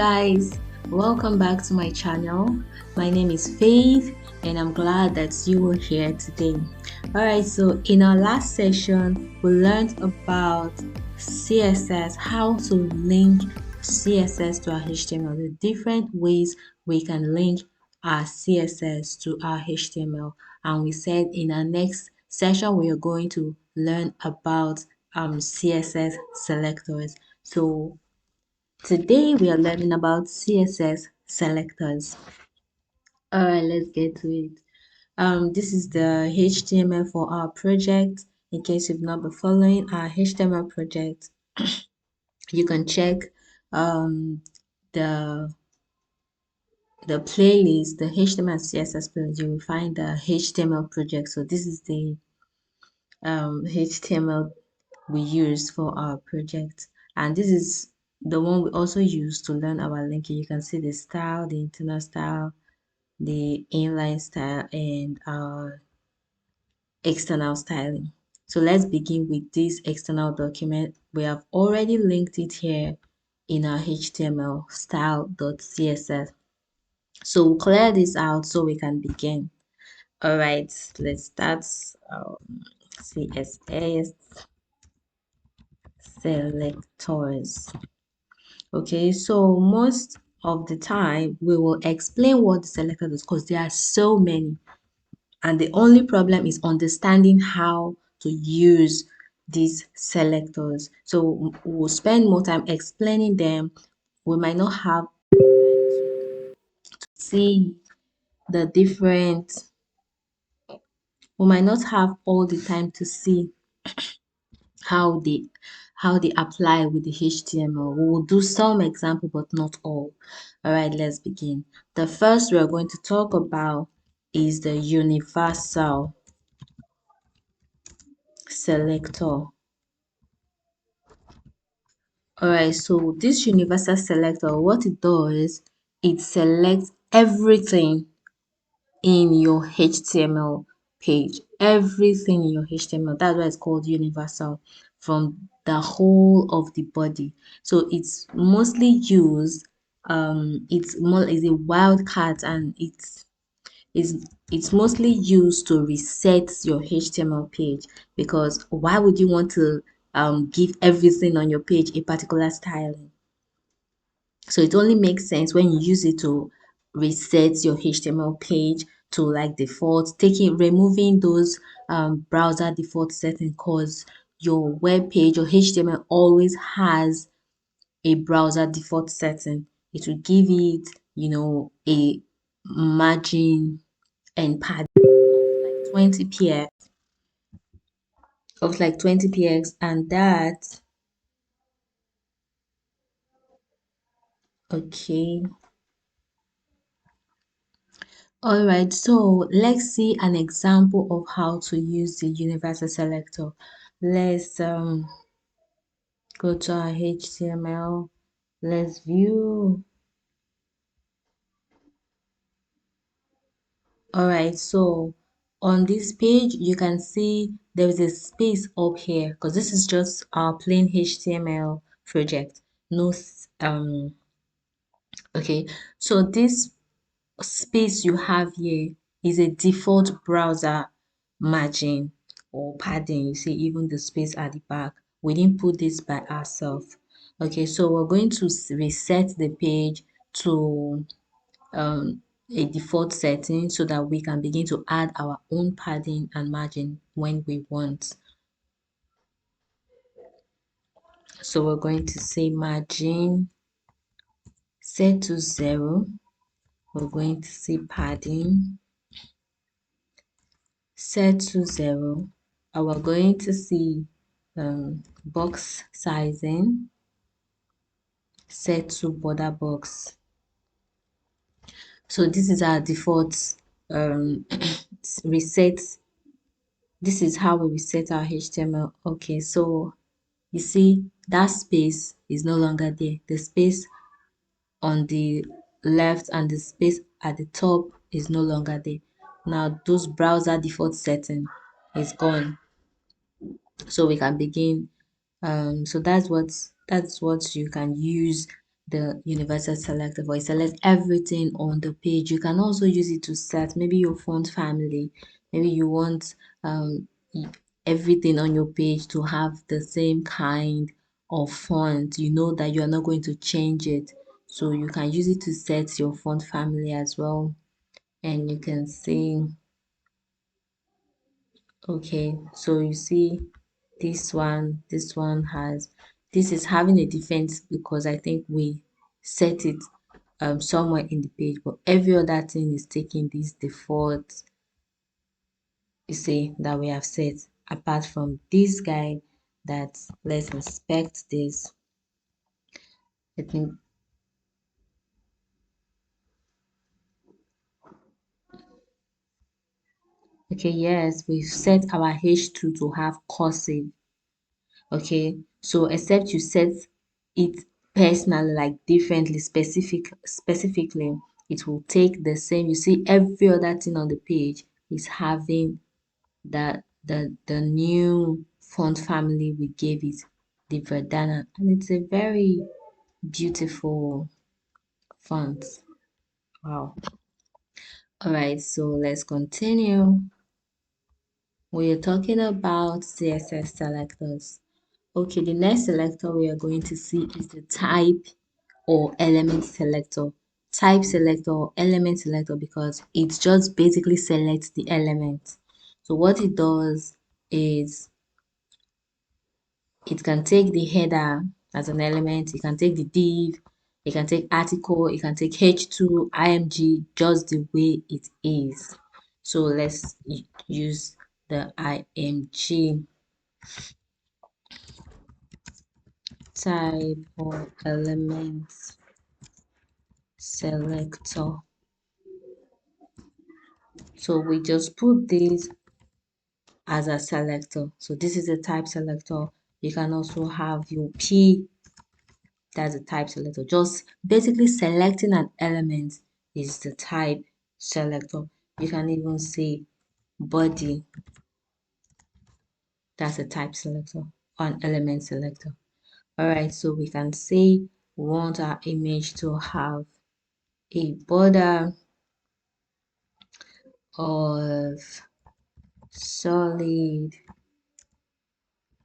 guys, welcome back to my channel. My name is Faith and I'm glad that you are here today. Alright, so in our last session we learned about CSS, how to link CSS to our HTML, the different ways we can link our CSS to our HTML. And we said in our next session we are going to learn about CSS selectors. So today we are learning about CSS selectors. Alright, let's get to it. This is the HTML for our project. In case you've not been following our HTML project, you can check the playlist, the HTML and CSS playlist. You will find the HTML project. So this is the HTML we use for our project, and this is the one we also use to learn our linking. You can see the style, the internal style, the inline style, and our external styling. So let's begin with this external document. We have already linked it here in our HTML style.css. So we'll clear this out so we can begin. All right, let's start CSS selectors. Okay, so most of the time we will explain what the selector does because there are so many, and the only problem is understanding how to use these selectors. So we'll spend more time explaining them. We might not have to see the different, we might not have all the time to see how they apply with the HTML. We will do some example, but not all. All right, let's begin. The first we are going to talk about is the universal selector. All right, so this universal selector, what it does, it selects everything in your HTML page, everything in your HTML. That's why it's called universal, from the whole of the body. So it's mostly used, it's more is a wildcard, and it's mostly used to reset your HTML page, because why would you want to give everything on your page a particular styling? So it only makes sense when you use it to reset your HTML page to like default, removing those browser default settings, because your web page or HTML always has a browser default setting. It will give it, a margin and padding of like 20 px, and that, okay. All right, so let's see an example of how to use the universal selector. Let's go to our HTML. Let's view. All right, so on this page, you can see there is a space up here because this is just our plain HTML project. No, okay. So this space you have here is a default browser margin or padding. You see even the space at the back, we didn't put this by ourselves. Okay, so we're going to reset the page to a default setting so that we can begin to add our own padding and margin when we want. So we're going to say margin set to 0. We're going to say padding set to 0, and we're going to see box sizing set to border box. So this is our default reset. This is how we reset our HTML. Okay, so you see that space is no longer there. The space on the left and the space at the top is no longer there. Now those browser default setting is gone, so we can begin. So that's what you can use the universal selector for it select everything on the page. You can also use it to set maybe your font family. Maybe you want everything on your page to have the same kind of font. You know that you are not going to change it, so you can use it to set your font family as well. And you can see, okay, so you see this one has, this is having a defense because I think we set it somewhere in the page, but every other thing is taking this default, you see, that we have set, apart from this guy. That, let's inspect this. I think, okay, yes, we've set our h2 to have cursive. Okay, so except you set it personally, like differently, specifically, it will take the same. You see, every other thing on the page is having the new font family we gave it, the Verdana, and it's a very beautiful font. Wow. All right, so let's continue. We're talking about CSS selectors. Okay, the next selector we are going to see is the type or element selector. Type selector or element selector, because it just basically selects the element. So what it does is it can take the header as an element, it can take the div, it can take article, it can take h2, img, just the way it is. So let's use the img type or element selector. So we just put this as a selector. So this is a type selector. You can also have your p, that's a type selector. Just basically selecting an element is the type selector. You can even say body, that's a type selector or an element selector. All right, so we can say we want our image to have a border of solid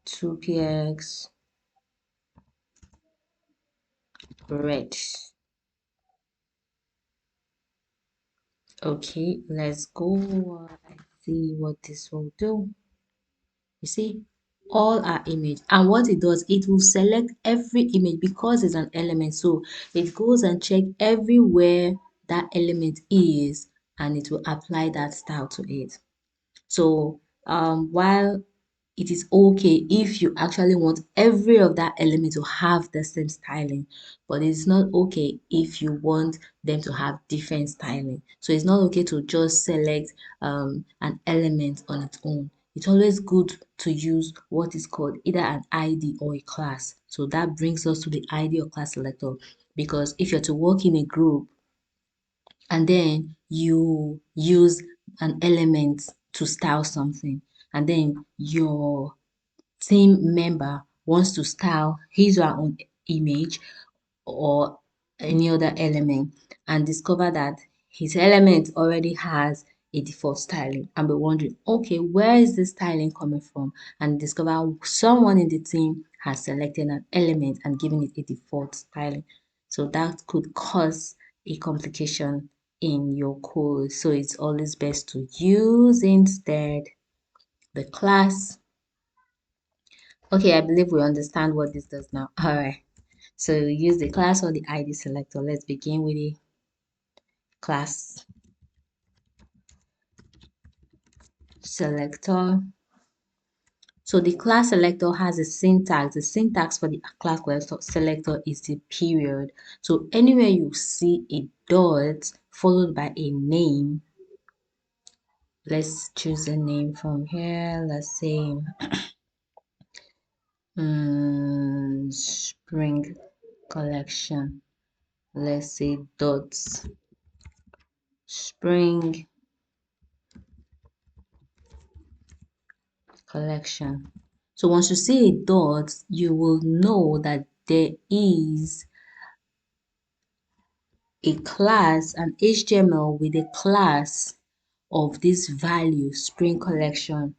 2px red. Okay, let's go and see what this will do. You see, all our image, and what it does, it will select every image because it's an element. So it goes and check everywhere that element is, and it will apply that style to it. So while it is okay if you actually want every of that element to have the same styling, but it's not okay if you want them to have different styling. So it's not okay to just select an element on its own. It's always good to use what is called either an ID or a class. So that brings us to the ID or class selector, because if you're to work in a group and then you use an element to style something, and then your team member wants to style his or her own image or any other element, and discover that his element already has a default styling, and be wondering, okay, where is this styling coming from? And discover someone in the team has selected an element and given it a default styling. So that could cause a complication in your code. So it's always best to use instead the class. Okay, I believe we understand what this does now. All right. So use the class or the ID selector. Let's begin with the class selector. So the class selector has a syntax. The syntax for the class selector is the period. So anywhere you see a dot followed by a name, let's choose a name from here. Let's say spring collection. Let's say dots spring collection. So once you see a dot, you will know that there is a class, an HTML with a class of this value, spring collection,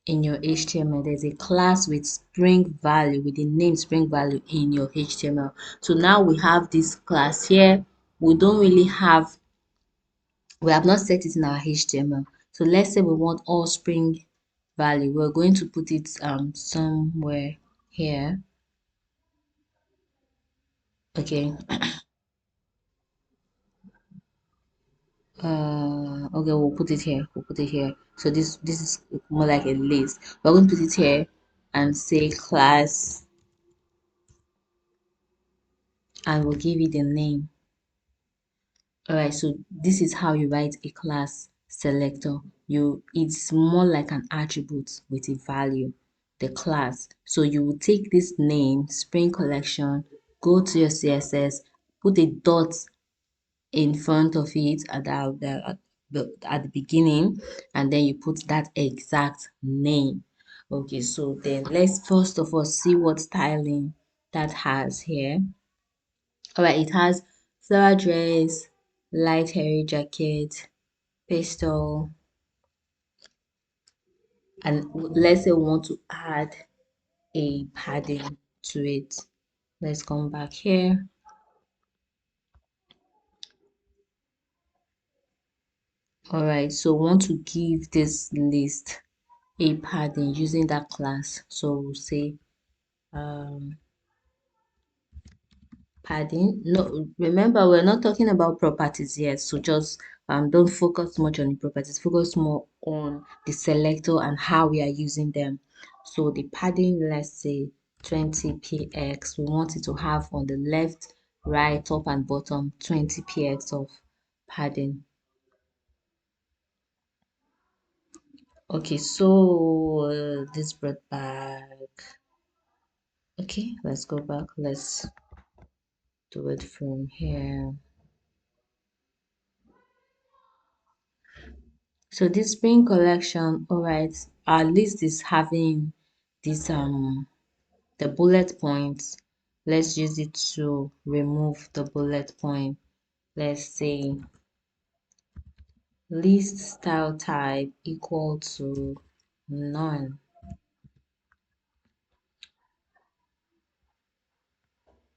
in your HTML. There's a class with spring value, with the name spring value in your HTML. So now we have this class here. We don't really have, we have not set it in our HTML. So let's say we want all spring value. We're going to put it somewhere here. Okay. Okay, we'll put it here. We'll put it here. So this is more like a list. We're going to put it here and say class, and we'll give it a name. Alright, so this is how you write a class selector. It's more like an attribute with a value, the class. So you will take this name, spring collection, go to your CSS, put a dot in front of it at the beginning, and then you put that exact name. Okay, so then let's first of all see what styling that has here. All right, it has flower dress, light hairy jacket, pastel, and let's say we want to add a padding to it. Let's come back here. All right, so we want to give this list a padding using that class. So we'll say um padding. No, remember we're not talking about properties yet, so just don't focus much on the properties, focus more on the selector and how we are using them. So the padding, let's say 20 px, we want it to have on the left, right, top and bottom 20 px of padding. Okay, so this brought back. Okay, let's go back. Let's do it from here. So this spring collection, all right, our list is having this the bullet points. Let's use it to remove the bullet point. Let's say list style type equal to none.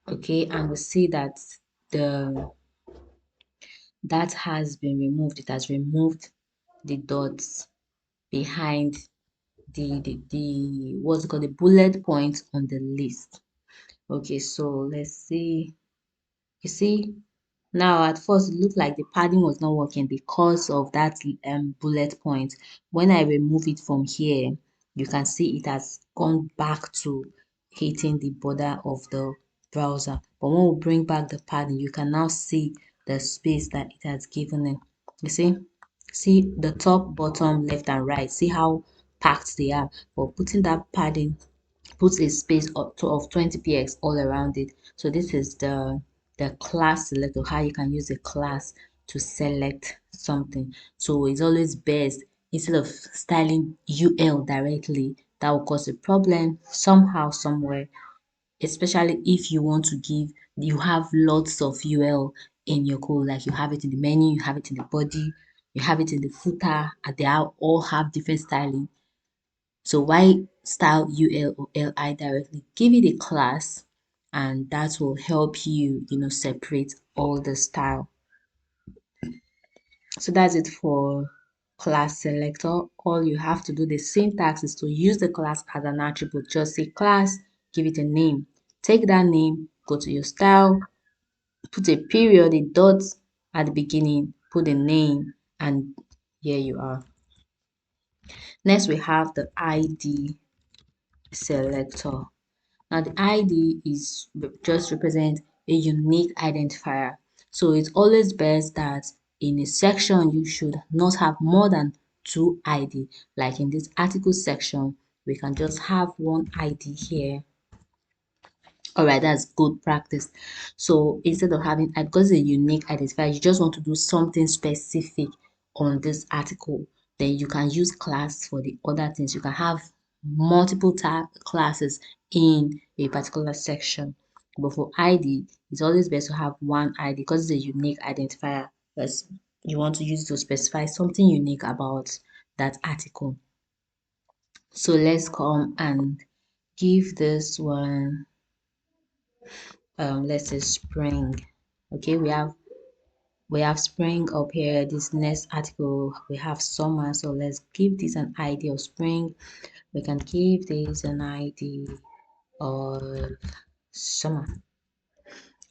Okay, and we see that the that has been removed. It has removed the dots behind the what's it called, the bullet points on the list. Okay, so let's see. You see, now at first it looked like the padding was not working because of that bullet point. When I remove it from here, you can see it has gone back to hitting the border of the browser. But when we bring back the padding, you can now see the space that it has given it. You see the top, bottom, left, and right. See how packed they are. But putting that padding puts a space of 20 px all around it. So this is the class selector, how you can use a class to select something. So it's always best, instead of styling UL directly, that will cause a problem somehow, somewhere, especially if you want to you have lots of UL in your code, like you have it in the menu, you have it in the body, you have it in the footer, and they all have different styling. So why style UL or LI directly? Give it a class, and that will help you, separate all the style. So that's it for class selector. All you have to do, the syntax is to use the class as an attribute. Just say class, give it a name. Take that name, go to your style, put a period, a dot at the beginning, put a name, and here you are. Next, we have the ID selector. Now the ID is just represent a unique identifier. So it's always best that in a section you should not have more than 2 ID. Like in this article section, we can just have 1 ID here. All right, that's good practice. So instead of having, because it's a unique identifier, you just want to do something specific on this article, then you can use class for the other things. You can have multiple classes in a particular section. But for ID, it's always best to have one ID because it's a unique identifier. Because you want to use it to specify something unique about that article. So let's come and give this one, let's say spring. Okay, we have spring up here. This next article we have summer, so let's give this an ID of spring. We can give this an ID of summer.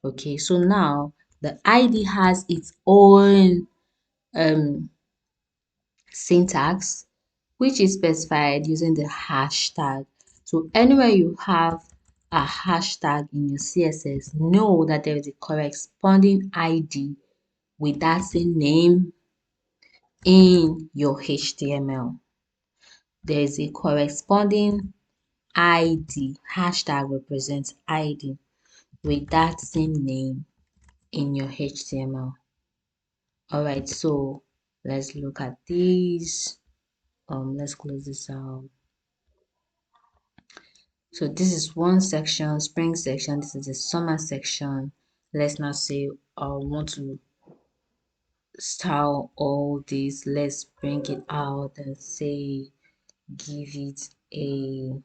Okay, so now the ID has its own syntax, which is specified using the hashtag. So anywhere you have a hashtag in your CSS, know that there is a corresponding ID with that same name in your HTML. There is a corresponding ID, hashtag represents ID with that same name in your HTML. All right, so let's look at these. Let's close this out. So this is one section, spring section. This is the summer section. Let's now say I want to style all this. Let's bring it out and say give it a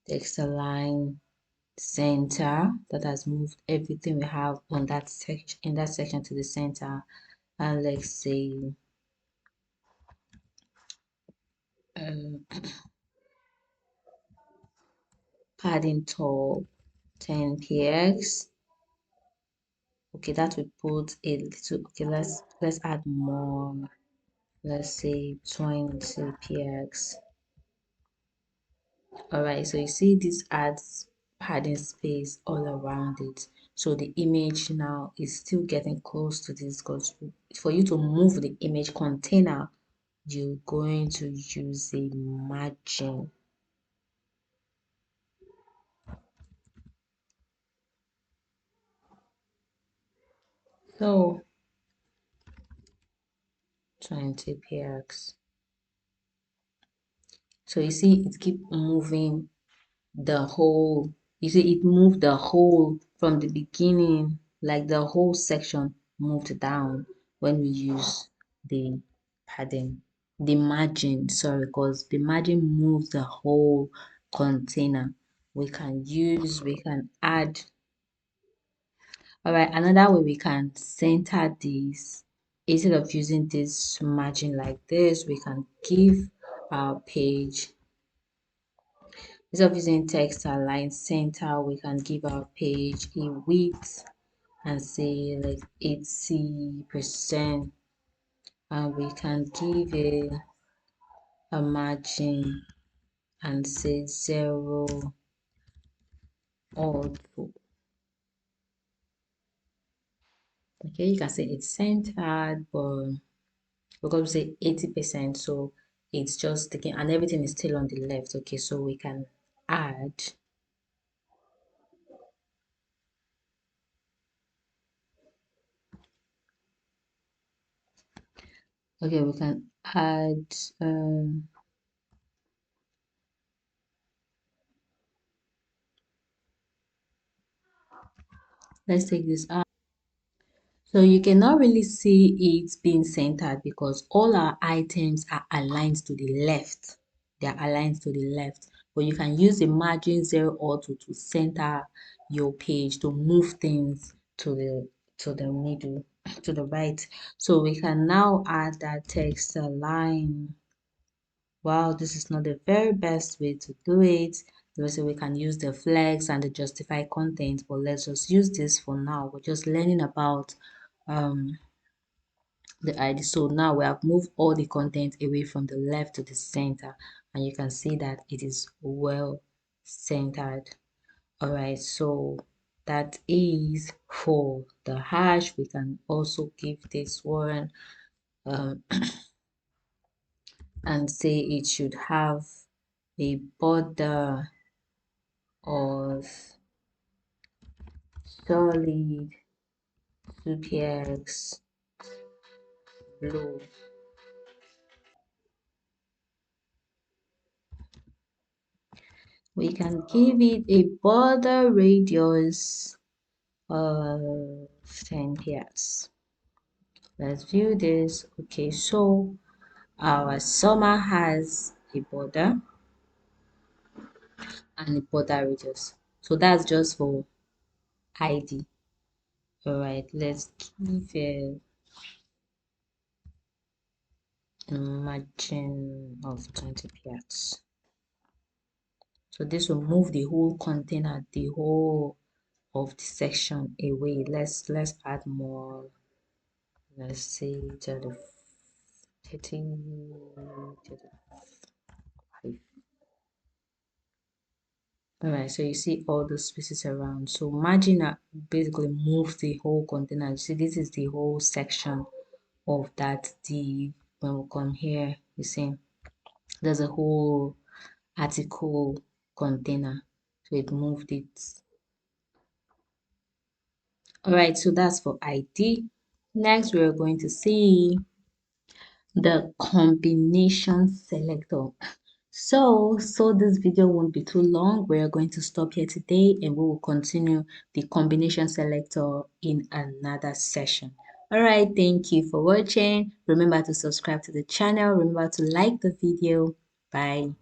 text align center. That has moved everything we have on that section in that section to the center. And let's say padding top 10 px. Okay, that will put a little. Okay, let's add more. Let's say 20 px. All right, so you see this adds padding space all around it, so the image now is still getting close to this, because for you to move the image container, you're going to use a margin. So 20 px. So you see it keep moving the whole, you see it moved the whole from the beginning, like the whole section moved down when we use the padding, the margin, sorry, because the margin moves the whole container. We can add. All right, another way we can center this, instead of using this margin like this, we can give our page, instead of using text align center, we can give our page a width and say like 80%, and we can give a margin and say 0 or 2. Okay, you can say it's centered, but we're going to say 80%, so it's just taking, and everything is still on the left. Okay, so we can add, okay, we can add let's take this out. So you cannot really see it being centered because all our items are aligned to the left. They are aligned to the left. But you can use the margin 0 or 2 to center your page, to move things to the middle, to the right. So we can now add that text align. Wow, this is not the very best way to do it. So we can use the flex and the justify content, but let's just use this for now. We're just learning about the ID. So now we have moved all the content away from the left to the center, and you can see that it is well centered. All right, so that is for the hash. We can also give this one and say it should have a border of solid 2px blue. We can give it a border radius of 10 px. Let's view this. Okay, so our summer has a border and a border radius. So that's just for ID. All right, let's give it a margin of 20 px. So this will move the whole container, the whole of the section away. Let's add more. Let's say 30, 35. All right, so you see all the spaces around. So margin basically moves the whole container. You see, this is the whole section of that div. When we come here, you see there's a whole article container. So it moved it. All right, so that's for ID. Next, we're going to see the combination selector. So this video won't be too long. We're going to stop here today and we will continue the combination selector in another session. All right, thank you for watching. Remember to subscribe to the channel. Remember to like the video. Bye.